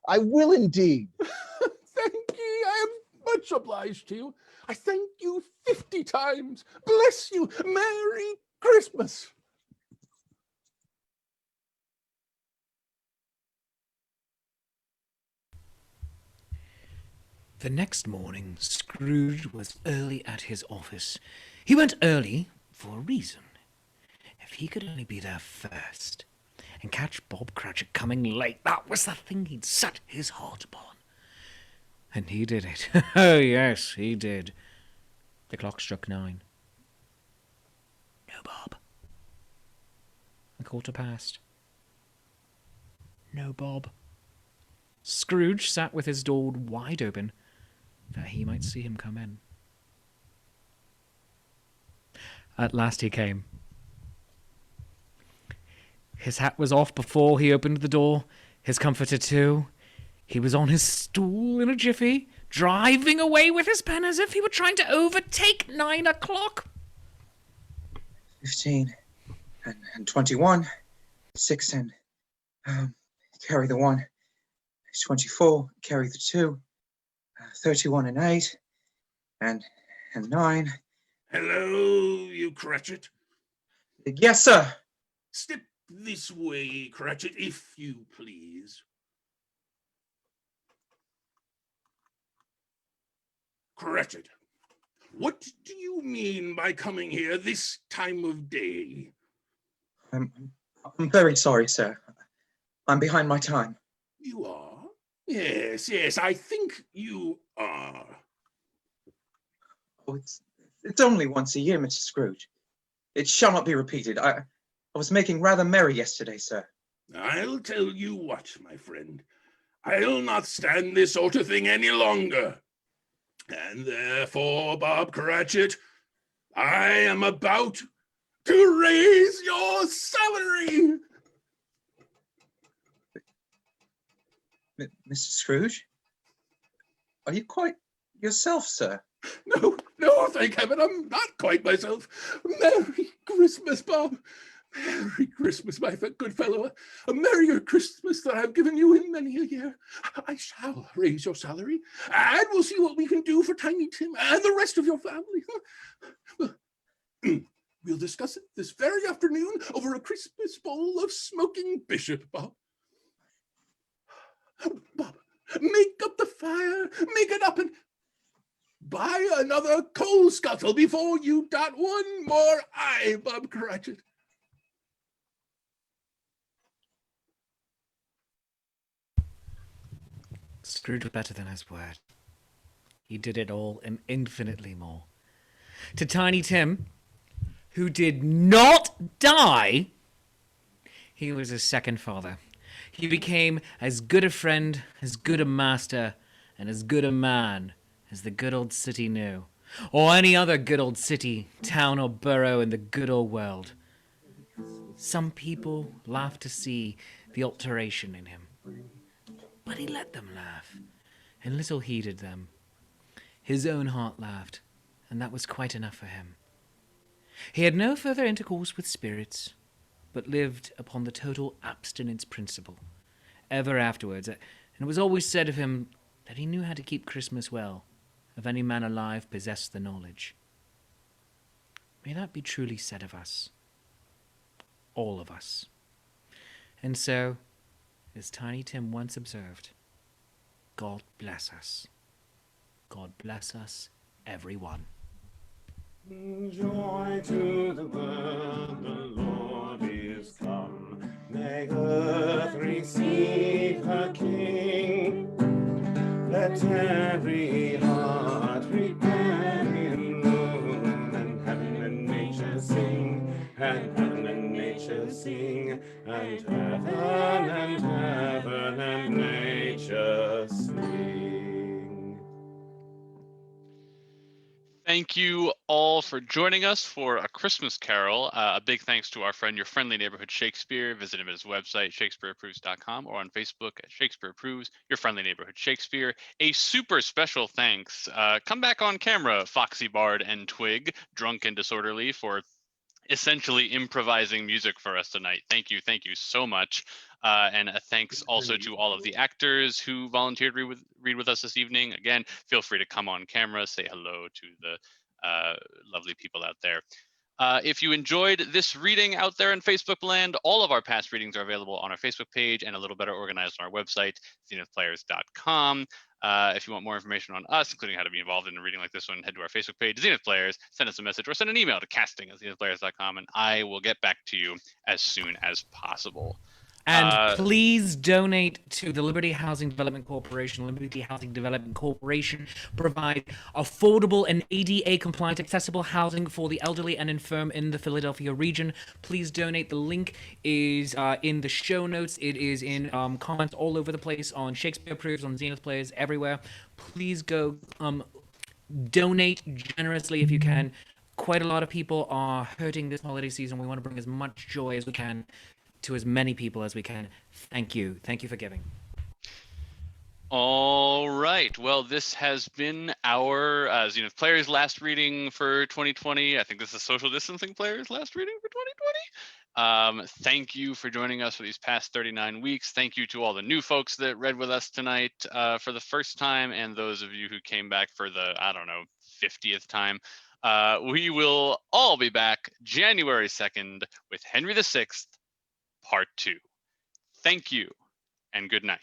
indeed. Thank you. I am much obliged to you. I thank you 50 times. Bless you. Merry Christmas. The next morning, Scrooge was early at his office. He went early for a reason. If he could only be there first and catch Bob Cratchit coming late, that was the thing he'd set his heart upon. And he did it. Oh, yes, he did. The clock struck 9. No Bob. A quarter past. No Bob. Scrooge sat with his door wide open, that he might see him come in. At last he came. His hat was off before he opened the door, his comforter too. He was on his stool in a jiffy, driving away with his pen as if he were trying to overtake 9 o'clock. 15 and 21, 6 and carry the 1, 24, carry the 2, 31 and 8, and 9. Hello, you Cratchit. Yes, sir. Step this way, Cratchit, if you please. Cratchit, what do you mean by coming here this time of day? I'm very sorry, sir. I'm behind my time. You are? Yes, I think you are. Oh, it's only once a year, Mr. Scrooge. It shall not be repeated. I was making rather merry yesterday, sir. I'll tell you what, my friend. I'll not stand this sort of thing any longer. And therefore, Bob Cratchit, I am about to raise your salary. Mr. Scrooge? Are you quite yourself, sir? No, thank heaven, I'm not quite myself. Merry Christmas, Bob. Merry Christmas, my good fellow. A merrier Christmas than I've given you in many a year. I shall raise your salary, and we'll see what we can do for Tiny Tim and the rest of your family. Well, we'll discuss it this very afternoon over a Christmas bowl of smoking bishop, Bob. Bob, make up the fire, make it up, and buy another coal scuttle before you dot one more I, Bob Cratchit. Scrooge was better than his word. He did it all and infinitely more. To Tiny Tim, who did not die, he was his second father. He became as good a friend, as good a master, and as good a man as the good old city knew, or any other good old city, town, or borough in the good old world. Some people laughed to see the alteration in him, but he let them laugh, and little heeded them. His own heart laughed, and that was quite enough for him. He had no further intercourse with spirits, but lived upon the total abstinence principle ever afterwards, and it was always said of him that he knew how to keep Christmas well, if any man alive possessed the knowledge. May that be truly said of us, all of us. And so, as Tiny Tim once observed, God bless us. God bless us, everyone. Joy to the world, the Lord is come. May earth receive her King. Let every heart repent in gloom, and heaven and nature sing, and heaven and nature sing, and heaven and nature sing. Thank you all for joining us for A Christmas Carol. A big thanks to our friend, Your Friendly Neighborhood Shakespeare. Visit him at his website, shakespeareapproves.com, or on Facebook at Shakespeare Approves, Your Friendly Neighborhood Shakespeare. A super special thanks. Come back on camera, Foxy Bard and Twig, drunk and disorderly, for essentially improvising music for us tonight. Thank you so much. And a thanks also to all of the actors who volunteered to read with us this evening. Again, feel free to come on camera, say hello to the lovely people out there. If you enjoyed this reading out there in Facebook land, all of our past readings are available on our Facebook page and a little better organized on our website, zenithplayers.com. If you want more information on us, including how to be involved in a reading like this one, head to our Facebook page, Zenith Players, send us a message or send an email to casting@zenithplayers.com, and I will get back to you as soon as possible. And please donate to the Liberty Housing Development Corporation. Liberty Housing Development Corporation provide affordable and ADA-compliant accessible housing for the elderly and infirm in the Philadelphia region. Please donate. The link is in the show notes. It is in comments all over the place on Shakespeare Approves, on Zenith Players, everywhere. Please go donate generously if you can. Quite a lot of people are hurting this holiday season. We want to bring as much joy as we can to as many people as we can. Thank you. Thank you for giving. All right. Well, this has been our Zenith Players last reading for 2020. I think this is Social Distancing Players last reading for 2020. Thank you for joining us for these past 39 weeks. Thank you to all the new folks that read with us tonight for the first time, and those of you who came back for the, 50th time. We will all be back January 2nd with Henry VI, Part 2. Thank you, and good night.